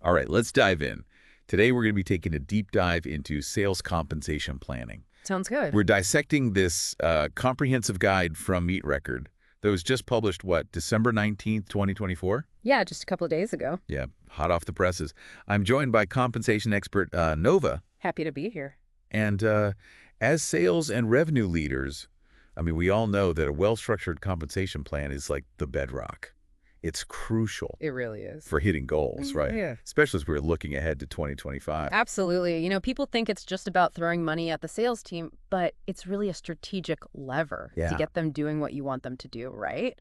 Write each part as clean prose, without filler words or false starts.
All right, let's dive in. Today, we're going to be taking a deep dive into sales compensation planning. Sounds good. We're dissecting this comprehensive guide from Meet Record that was just published, what, December 19th, 2024? Yeah, just a couple of days ago. Yeah, hot off the presses. I'm joined by compensation expert Nova. Happy to be here. And as sales and revenue leaders, I mean, we all know that a well-structured compensation plan is like the bedrock. It's crucial It really is. for hitting goals, right? Yeah. Especially as we're looking ahead to 2025. Absolutely. People think it's just about throwing money at the sales team, but it's really a strategic lever Yeah. to get them doing what you want them to do, right?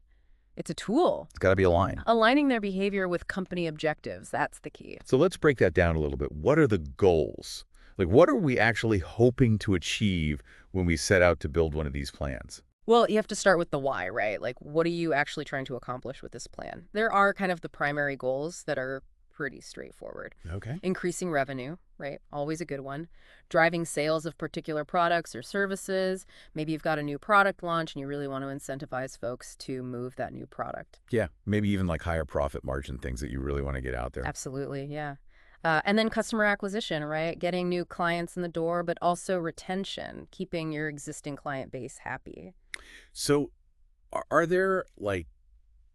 It's a tool. It's got to be aligned. Aligning their behavior with company objectives, that's the key. So let's break that down a little bit. What are the goals? Like, what are we actually hoping to achieve when we set out to build one of these plans? Well, you have to start with the why, right? Like, what are you actually trying to accomplish with this plan? There are kind of the primary goals that are pretty straightforward. Okay. Increasing revenue, right? Always a good one. Driving sales of particular products or services. Maybe you've got a new product launch and you really want to incentivize folks to move that new product. Yeah, maybe even like higher profit margin things that you really want to get out there. Absolutely, yeah. And then customer acquisition, right? Getting new clients in the door, but also retention, keeping your existing client base happy. So are there like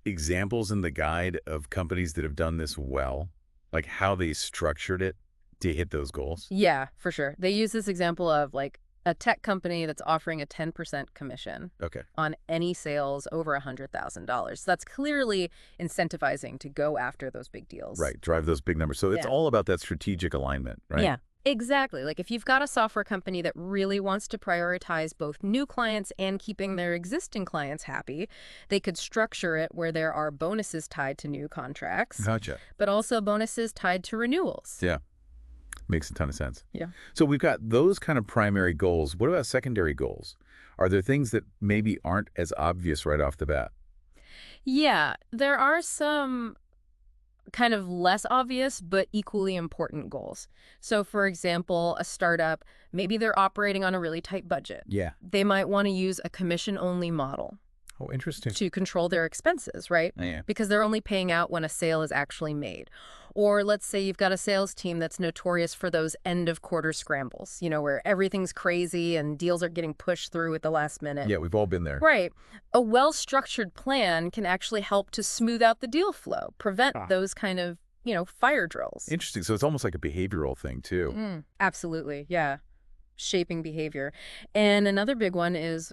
examples in the guide of companies that have done this well? Like how they structured it to hit those goals? Yeah, for sure. They use this example of like a tech company that's offering a 10% commission Okay. on any sales over $100,000. So that's clearly incentivizing to go after those big deals. Right. Drive those big numbers. So it's Yeah. all about that strategic alignment, right? Yeah, exactly. Like if you've got a software company that really wants to prioritize both new clients and keeping their existing clients happy, they could structure it where there are bonuses tied to new contracts, Gotcha. but also bonuses tied to renewals. Yeah. Makes a ton of sense. Yeah. So we've got those kind of primary goals. What about secondary goals? Are there things that maybe aren't as obvious right off the bat? Yeah, there are some kind of less obvious but equally important goals. So for example, a startup, maybe they're operating on a really tight budget. Yeah. They might want to use a commission-only model Oh, interesting. to control their expenses, right? Yeah. Because they're only paying out when a sale is actually made. Or let's say you've got a sales team that's notorious for those end-of-quarter scrambles, where everything's crazy and deals are getting pushed through at the last minute. Yeah, we've all been there. Right. A well-structured plan can actually help to smooth out the deal flow, prevent those kind of, fire drills. Interesting. So it's almost like a behavioral thing, too. Absolutely, yeah. Shaping behavior. And another big one is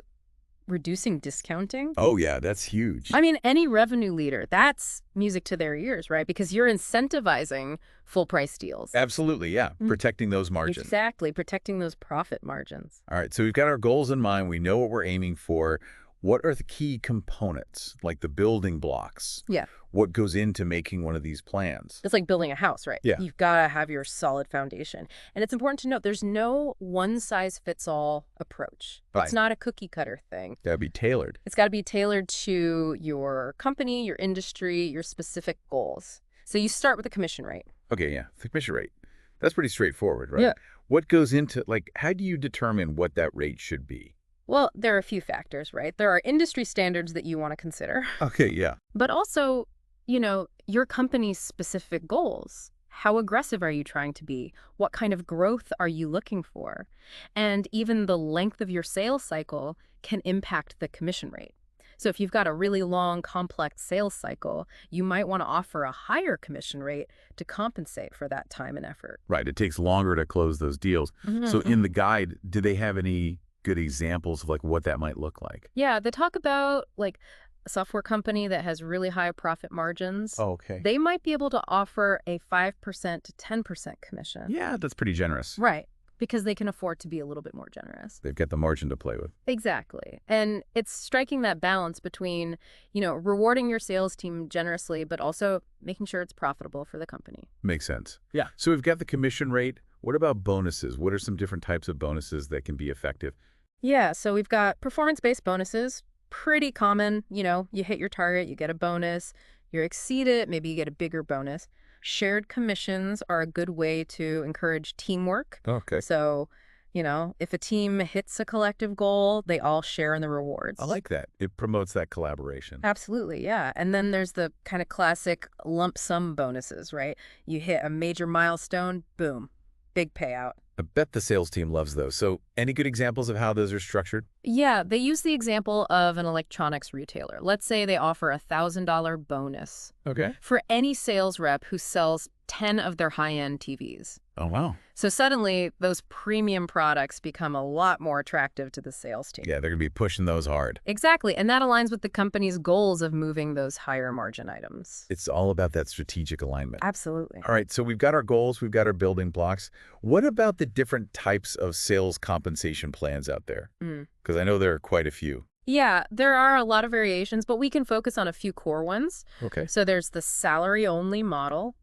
reducing discounting. Oh, yeah, that's huge. I mean, any revenue leader, that's music to their ears, right? Because you're incentivizing full price deals. Absolutely, yeah. Protecting those margins. Exactly, protecting those profit margins. All right, so we've got our goals in mind. We know what we're aiming for. What are the key components, like the building blocks? Yeah. What goes into making one of these plans? It's like building a house, right? Yeah. You've got to have your solid foundation. And it's important to note there's no one-size-fits-all approach. Right. It's not a cookie-cutter thing. That'd be tailored. It's got to be tailored to your company, your industry, your specific goals. So you start with the commission rate. Okay, yeah, the commission rate. That's pretty straightforward, right? Yeah. What goes into, like, how do you determine what that rate should be? Well, there are a few factors, right? There are industry standards that you want to consider, Okay, yeah. but also, your company's specific goals. How aggressive are you trying to be? What kind of growth are you looking for? And even the length of your sales cycle can impact the commission rate. So if you've got a really long, complex sales cycle, you might want to offer a higher commission rate to compensate for that time and effort. Right, it takes longer to close those deals. So in the guide, do they have any good examples of like what that might look like? Yeah, they talk about like a software company that has really high profit margins. Oh, okay. They might be able to offer a 5% to 10% commission. Yeah, that's pretty generous. Right, because they can afford to be a little bit more generous. They've got the margin to play with. Exactly. And it's striking that balance between, rewarding your sales team generously, but also making sure it's profitable for the company. Makes sense. Yeah. So we've got the commission rate. What about bonuses? What are some different types of bonuses that can be effective? Yeah, so we've got performance-based bonuses, pretty common. You hit your target, you get a bonus. You exceed it, maybe you get a bigger bonus. Shared commissions are a good way to encourage teamwork. Okay. So If a team hits a collective goal, they all share in the I rewards. like that. It promotes that collaboration. Absolutely, yeah. And then there's the kind of classic lump sum bonuses, right? You hit a major milestone, boom, big payout. I bet the sales team loves those. So any good examples of how those are structured? Yeah, they use the example of an electronics retailer. Let's say they offer a $1,000 bonus Okay. for any sales rep who sells 10 of their high-end TVs. Oh, wow. So suddenly, those premium products become a lot more attractive to the sales team. Yeah, they're going to be pushing those hard. Exactly, and that aligns with the company's goals of moving those higher margin items. It's all about that strategic alignment. Absolutely. All right, so we've got our goals, we've got our building blocks. What about the different types of sales compensation plans out there? Because I know there are quite a few. Yeah, there are a lot of variations, but we can focus on a few core ones. Okay. So there's the salary-only model.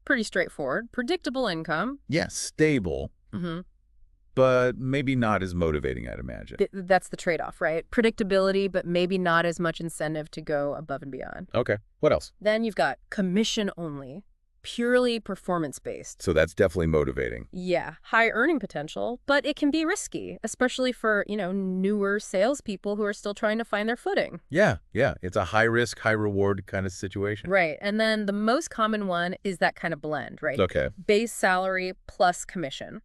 Pretty straightforward. Predictable income. Yes, stable, Mm-hmm. but maybe not as motivating, I'd imagine. That's the trade-off, right? Predictability, but maybe not as much incentive to go above and beyond. Okay, what else? Then you've got commission only, purely performance-based. So that's definitely motivating. Yeah, high earning potential, but it can be risky, especially for, newer salespeople who are still trying to find their footing. Yeah, it's a high risk, high reward kind of situation. Right, and then the most common one is that kind of blend, right? Okay. Base salary plus commission.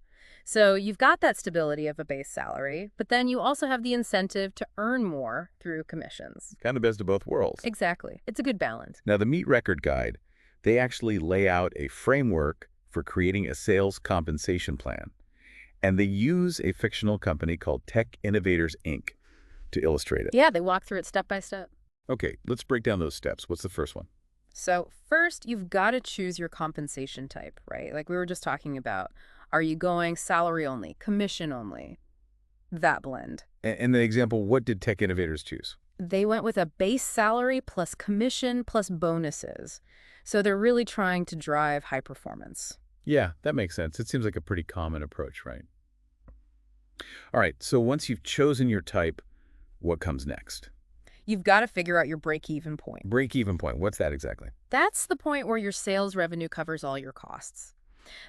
So you've got that stability of a base salary, but then you also have the incentive to earn more through commissions. Kind of best of both worlds. Exactly. It's a good balance. Now, the Meet Record Guide, they actually lay out a framework for creating a sales compensation plan. And they use a fictional company called Tech Innovators, Inc. to illustrate it. Yeah, they walk through it step by step. Okay, let's break down those steps. What's the first one? So first, you've got to choose your compensation type, right? Like we were just talking about. Are you going salary only, commission only? That blend. In the example, what did Tech Innovators choose? They went with a base salary plus commission plus bonuses. So they're really trying to drive high performance. Yeah, that makes sense. It seems like a pretty common approach, right? All right, so once you've chosen your type, what comes next? You've got to figure out your break-even point. Break-even point. What's that exactly? That's the point where your sales revenue covers all your costs.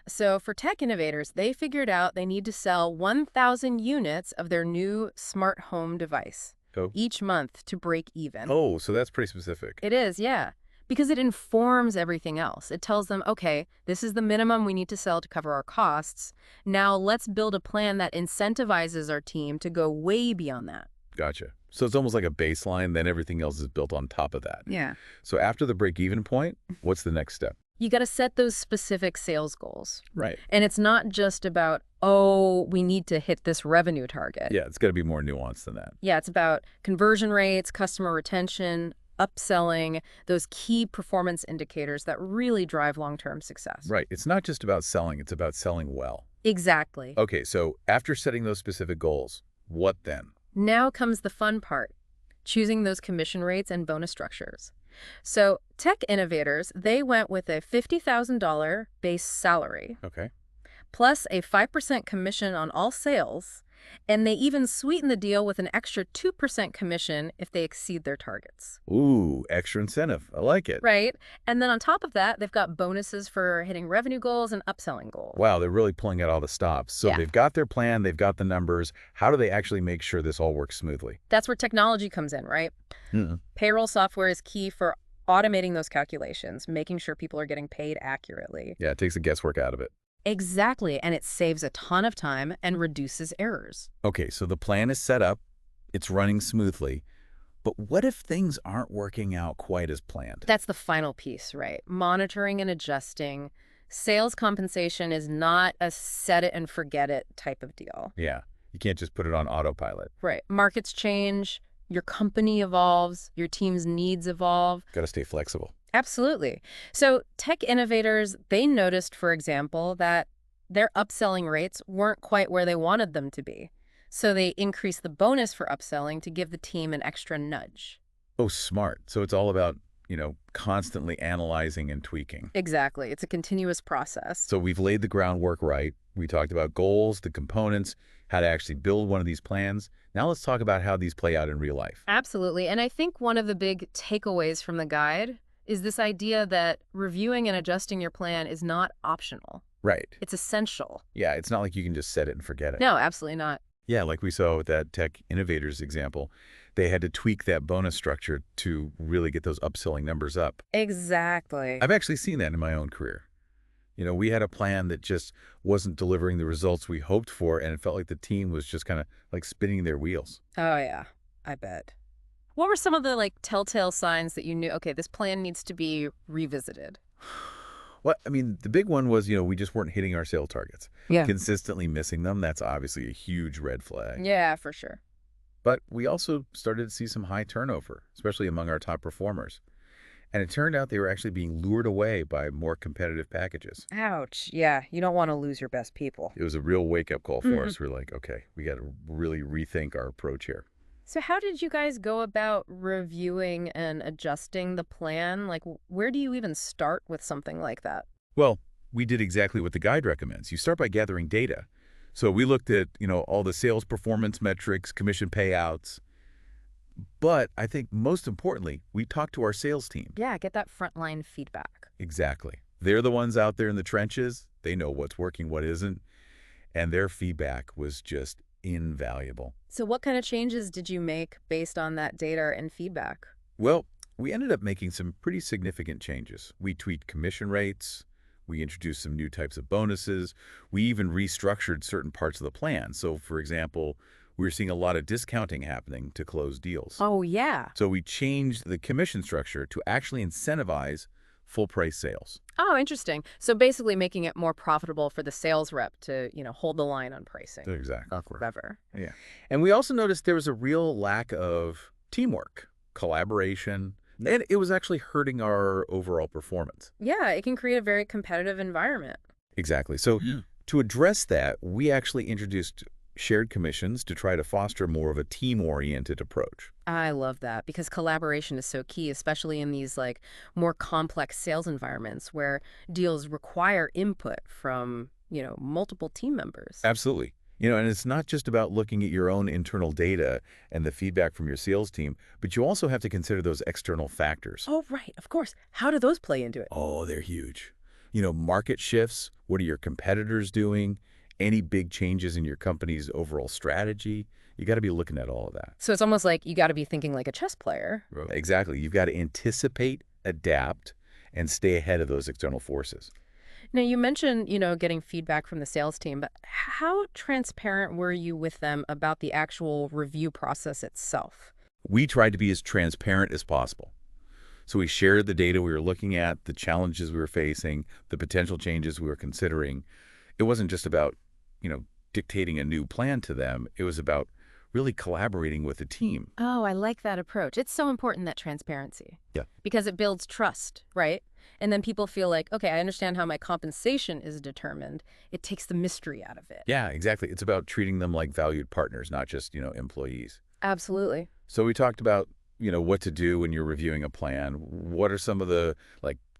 So for Tech Innovators, they figured out they need to sell 1,000 units of their new smart home device Oh. each month to break even. Oh, so that's pretty specific. It is, yeah. Because it informs everything else. It tells them, okay, this is the minimum we need to sell to cover our costs. Now let's build a plan that incentivizes our team to go way beyond that. Gotcha. So it's almost like a baseline, then everything else is built on top of that. Yeah. So after the break-even point, what's the next step? You got to set those specific sales goals. Right. And it's not just about, oh, we need to hit this revenue target. Yeah, it's got to be more nuanced than that. Yeah, it's about conversion rates, customer retention, upselling, those key performance indicators that really drive long-term success. Right. It's not just about selling, it's about selling well. Exactly. Okay, so after setting those specific goals, what then? Now comes the fun part, choosing those commission rates and bonus structures. So Tech Innovators, they went with a $50,000 base salary, Okay. plus a 5% commission on all sales, and they even sweeten the deal with an extra 2% commission if they exceed their targets. Ooh, extra incentive. I like it. Right? And then on top of that, they've got bonuses for hitting revenue goals and upselling goals. Wow, they're really pulling out all the stops. So Yeah. they've got their plan, they've got the numbers. How do they actually make sure this all works smoothly? That's where technology comes in, right? Payroll software is key for automating those calculations, making sure people are getting paid accurately. Yeah, it takes the guesswork out of it. Exactly, and it saves a ton of time and reduces errors. Okay, so the plan is set up, it's running smoothly, but what if things aren't working out quite as planned? That's the final piece, right? Monitoring and adjusting. Sales compensation is not a set it and forget it type of deal. Yeah, you can't just put it on autopilot. Right. Markets change, your company evolves, your team's needs evolve. Got to stay flexible. Absolutely. So Tech Innovators, they noticed, for example, that their upselling rates weren't quite where they wanted them to be. So they increased the bonus for upselling to give the team an extra nudge. Oh, smart. So it's all about, constantly analyzing and tweaking. Exactly. It's a continuous process. So we've laid the groundwork right. We talked about goals, the components, how to actually build one of these plans. Now let's talk about how these play out in real life. Absolutely. And I think one of the big takeaways from the guide is this idea that reviewing and adjusting your plan is not optional. Right. It's essential. Yeah, it's not like you can just set it and forget it. No, absolutely not. Yeah, like we saw with that tech innovators example, they had to tweak that bonus structure to really get those upselling numbers up. Exactly. I've actually seen that in my own career. We had a plan that just wasn't delivering the results we hoped for, and it felt like the team was just kind of like spinning their wheels. Oh, yeah. I bet. What were some of the telltale signs that you knew, okay, this plan needs to be revisited? Well, I mean, the big one was, we just weren't hitting our sale targets. Yeah. Consistently missing them, that's obviously a huge red flag. Yeah, for sure. But we also started to see some high turnover, especially among our top performers. And it turned out they were actually being lured away by more competitive packages. Ouch. Yeah, you don't want to lose your best people. It was a real wake-up call for us. We're like, okay, we got to really rethink our approach here. So how did you guys go about reviewing and adjusting the plan? Where do you even start with something like that? Well, we did exactly what the guide recommends. You start by gathering data. So we looked at, all the sales performance metrics, commission payouts. But I think most importantly, we talked to our sales team. Yeah, get that frontline feedback. Exactly. They're the ones out there in the trenches. They know what's working, what isn't. And their feedback was just invaluable. So what kind of changes did you make based on that data and feedback? Well, we ended up making some pretty significant changes. We tweaked commission rates. We introduced some new types of bonuses. We even restructured certain parts of the plan. So, for example, we were seeing a lot of discounting happening to close deals. Oh, yeah. So we changed the commission structure to actually incentivize full-price sales. Oh, interesting. So basically making it more profitable for the sales rep to, hold the line on pricing. Exactly. Clever. Yeah. And we also noticed there was a real lack of teamwork, collaboration, and it was actually hurting our overall performance. Yeah, it can create a very competitive environment. Exactly. So to address that, we actually introduced shared commissions to try to foster more of a team-oriented approach. I love that because collaboration is so key, especially in these more complex sales environments where deals require input from, multiple team members. Absolutely. And it's not just about looking at your own internal data and the feedback from your sales team, but you also have to consider those external factors. Oh, right. Of course. How do those play into it? Oh, they're huge. Market shifts. What are your competitors doing? Any big changes in your company's overall strategy? You got to be looking at all of that. So it's almost like you got to be thinking like a chess player. Exactly. You've got to anticipate, adapt, and stay ahead of those external forces. Now, you mentioned, getting feedback from the sales team, but how transparent were you with them about the actual review process itself? We tried to be as transparent as possible. So we shared the data we were looking at, the challenges we were facing, the potential changes we were considering. It wasn't just about, dictating a new plan to them. It was about really collaborating with the team. Oh, I like that approach. It's so important, that transparency. Yeah. Because it builds trust, right? And then people feel like, okay, I understand how my compensation is determined. It takes the mystery out of it. Yeah, exactly. It's about treating them like valued partners, not just, employees. Absolutely. So we talked about, what to do when you're reviewing a plan. What are some of the,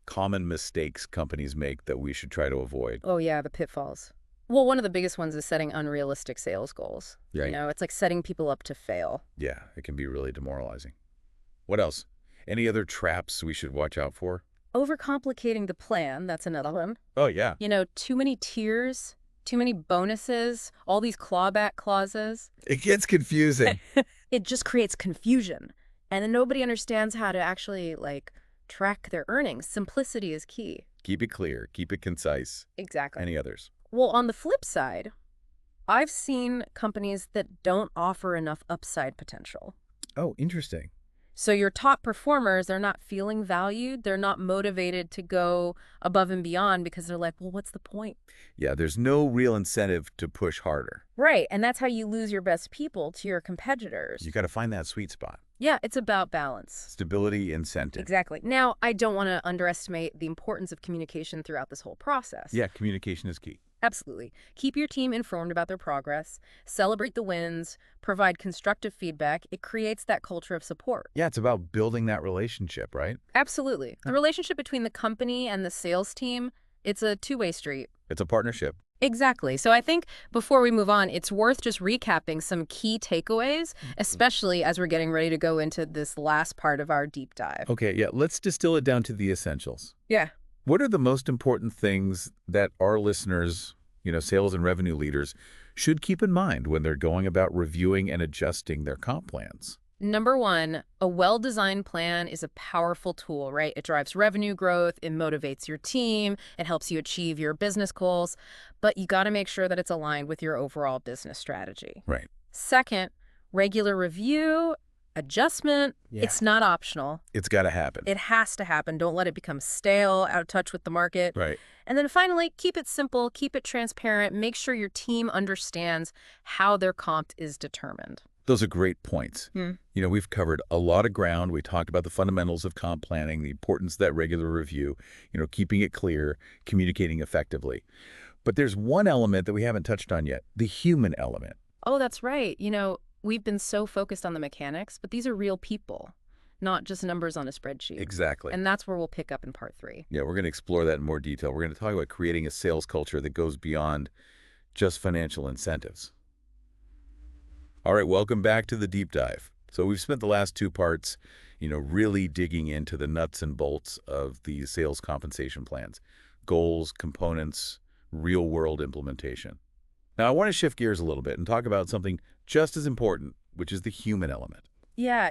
common mistakes companies make that we should try to avoid? Oh, yeah, the pitfalls. Well, one of the biggest ones is setting unrealistic sales goals. Yeah. It's like setting people up to fail. Yeah, it can be really demoralizing. What else? Any other traps we should watch out for? Overcomplicating the plan, that's another one. Oh, yeah. Too many tiers, too many bonuses, all these clawback clauses. It gets confusing. It just creates confusion. And then nobody understands how to actually, track their earnings. Simplicity is key. Keep it clear. Keep it concise. Exactly. Any others? Well, on the flip side, I've seen companies that don't offer enough upside potential. Oh, interesting. So your top performers, they're not feeling valued. They're not motivated to go above and beyond because they're like, well, what's the point? Yeah, there's no real incentive to push harder. Right. And that's how you lose your best people to your competitors. You got to find that sweet spot. Yeah, it's about balance. Stability, incentive. Exactly. Now, I don't want to underestimate the importance of communication throughout this whole process. Yeah, communication is key. Absolutely. Keep your team informed about their progress, celebrate the wins, provide constructive feedback. It creates that culture of support. Yeah, it's about building that relationship, right? Absolutely. The relationship between the company and the sales team, it's a two-way street. It's a partnership. Exactly. So I think before we move on, it's worth just recapping some key takeaways, especially as we're getting ready to go into this last part of our deep dive. Okay, yeah, let's distill it down to the essentials. Yeah. What are the most important things that our listeners, sales and revenue leaders, should keep in mind when they're going about reviewing and adjusting their comp plans? Number one, a well-designed plan is a powerful tool, right? It drives revenue growth, it motivates your team, it helps you achieve your business goals, but you got to make sure that it's aligned with your overall business strategy. Right. Second, regular review, adjustment, Yeah. it's not optional. It's got to happen. It has to happen. Don't let it become stale, out of touch with the market. Right. And then finally, keep it simple, keep it transparent, make sure your team understands how their comp is determined. Those are great points. We've covered a lot of ground. We talked about the fundamentals of comp planning, the importance of that regular review, keeping it clear, communicating effectively. But there's one element that we haven't touched on yet, the human element. Oh, that's right. We've been so focused on the mechanics, but these are real people, not just numbers on a spreadsheet. Exactly. And that's where we'll pick up in part 3. Yeah, we're going to explore that in more detail. We're going to talk about creating a sales culture that goes beyond just financial incentives. All right, welcome back to the deep dive. So we've spent the last 2 parts, really digging into the nuts and bolts of these sales compensation plans, goals, components, real-world implementation. Now, I want to shift gears a little bit and talk about something just as important, which is the human element. Yeah,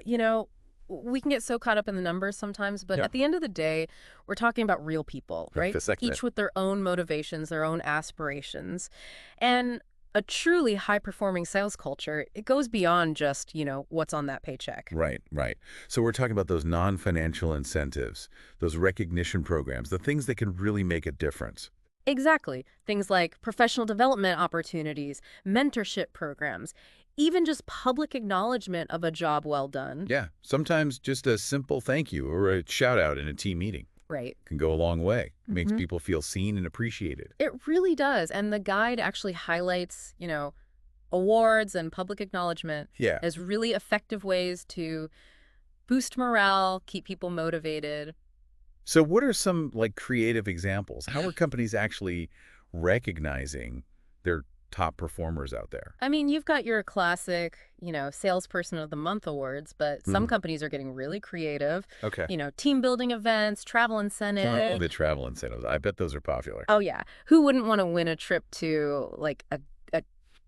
we can get so caught up in the numbers sometimes, but Yeah. at the end of the day, we're talking about real people, right? Dissect Each it. with their own motivations, their own aspirations. And a truly high-performing sales culture, it goes beyond just, what's on that paycheck. Right, right. So we're talking about those non-financial incentives, those recognition programs, the things that can really make a difference. Exactly. Things like professional development opportunities, mentorship programs, even just public acknowledgement of a job well done. Yeah, sometimes just a simple thank you or a shout out in a team meeting Right. can go a long way. Makes Mhm. people feel seen and appreciated. It really does. And the guide actually highlights, awards and public acknowledgement Yeah. as really effective ways to boost morale, keep people motivated. So what are some creative examples? How are companies actually recognizing their top performers out there? I mean, you've got your classic, salesperson of the month awards, but some Mhm. companies are getting really creative. Okay. Team building events, travel incentive. The travel incentives. I bet those are popular. Oh, yeah. Who wouldn't want to win a trip to like a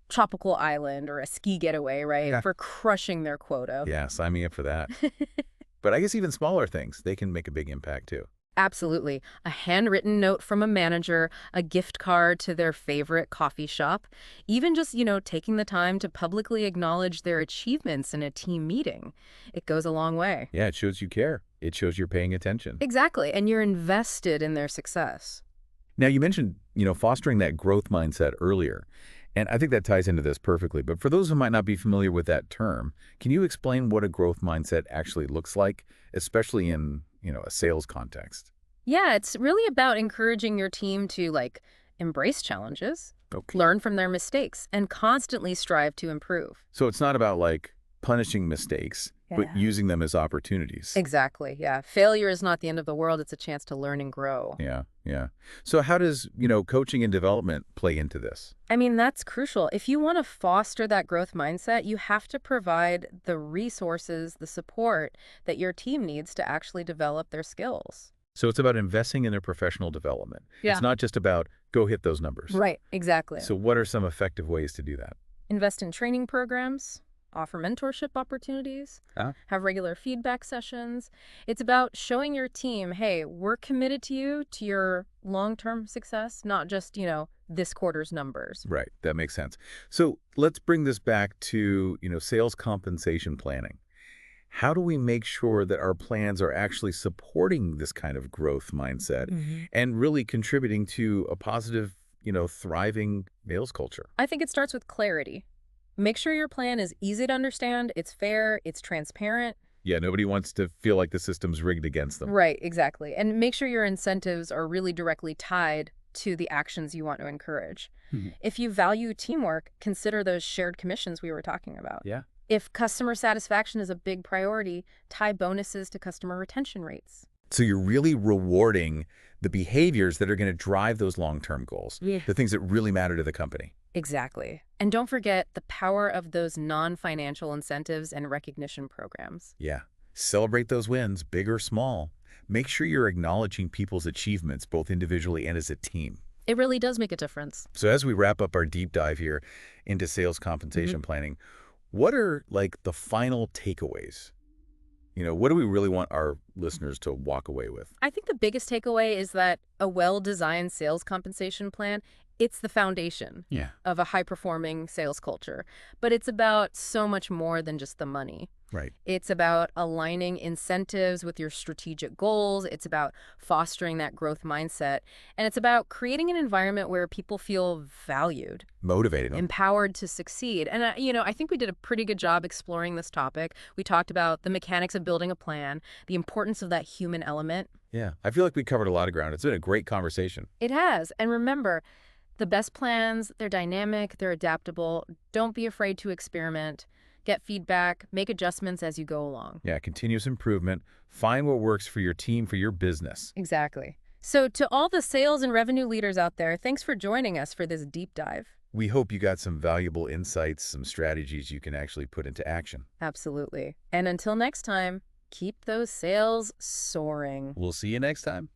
tropical island or a ski getaway, right? Yeah. For crushing their quota. Yeah, sign me up for that. But I guess even smaller things, they can make a big impact too. Absolutely. A handwritten note from a manager, a gift card to their favorite coffee shop, even just, taking the time to publicly acknowledge their achievements in a team meeting. It goes a long way. Yeah, it shows you care. It shows you're paying attention. Exactly. And you're invested in their success. Now, you mentioned, fostering that growth mindset earlier, and I think that ties into this perfectly. But for those who might not be familiar with that term, can you explain what a growth mindset actually looks like, especially in, a sales context? Yeah, it's really about encouraging your team to embrace challenges, Okay. learn from their mistakes, and constantly strive to improve. So it's not about punishing mistakes, but Yeah. using them as opportunities. Exactly. Yeah. Failure is not the end of the world. It's a chance to learn and grow. Yeah, yeah. So how does, coaching and development play into this? I mean, that's crucial. If you want to foster that growth mindset, you have to provide the resources, the support that your team needs to actually develop their skills. So it's about investing in their professional development. Yeah. It's not just about go hit those numbers. Right. Exactly. So what are some effective ways to do that? Invest in training programs, offer mentorship opportunities, have regular feedback sessions. It's about showing your team, hey, we're committed to you, to your long-term success, not just, this quarter's numbers. Right. That makes sense. So let's bring this back to, sales compensation planning. How do we make sure that our plans are actually supporting this kind of growth mindset and really contributing to a positive, thriving sales culture? I think it starts with clarity. Make sure your plan is easy to understand, it's fair, it's transparent. Yeah, nobody wants to feel like the system's rigged against them. Right, exactly. And make sure your incentives are really directly tied to the actions you want to encourage. If you value teamwork, consider those shared commissions we were talking about. Yeah. If customer satisfaction is a big priority, tie bonuses to customer retention rates. So you're really rewarding the behaviors that are going to drive those long-term goals, Yeah. the things that really matter to the company. Exactly. And don't forget the power of those non-financial incentives and recognition programs. Yeah. Celebrate those wins, big or small. Make sure you're acknowledging people's achievements, both individually and as a team. It really does make a difference. So as we wrap up our deep dive here into sales compensation planning, what are like the final takeaways? What do we really want our listeners to walk away with? I think the biggest takeaway is that a well-designed sales compensation plan, it's the foundation Yeah. of a high-performing sales culture. But it's about so much more than just the money. Right. It's about aligning incentives with your strategic goals. It's about fostering that growth mindset. And it's about creating an environment where people feel valued, Motivating them. empowered to succeed. And, I think we did a pretty good job exploring this topic. We talked about the mechanics of building a plan, the importance of that human element. Yeah. I feel like we covered a lot of ground. It's been a great conversation. It has. And remember, the best plans, they're dynamic, they're adaptable. Don't be afraid to experiment. Get feedback, make adjustments as you go along. Yeah. Continuous improvement. Find what works for your team, for your business. Exactly. So to all the sales and revenue leaders out there, thanks for joining us for this deep dive. We hope you got some valuable insights, some strategies you can actually put into action. Absolutely. And until next time, keep those sales soaring. We'll see you next time.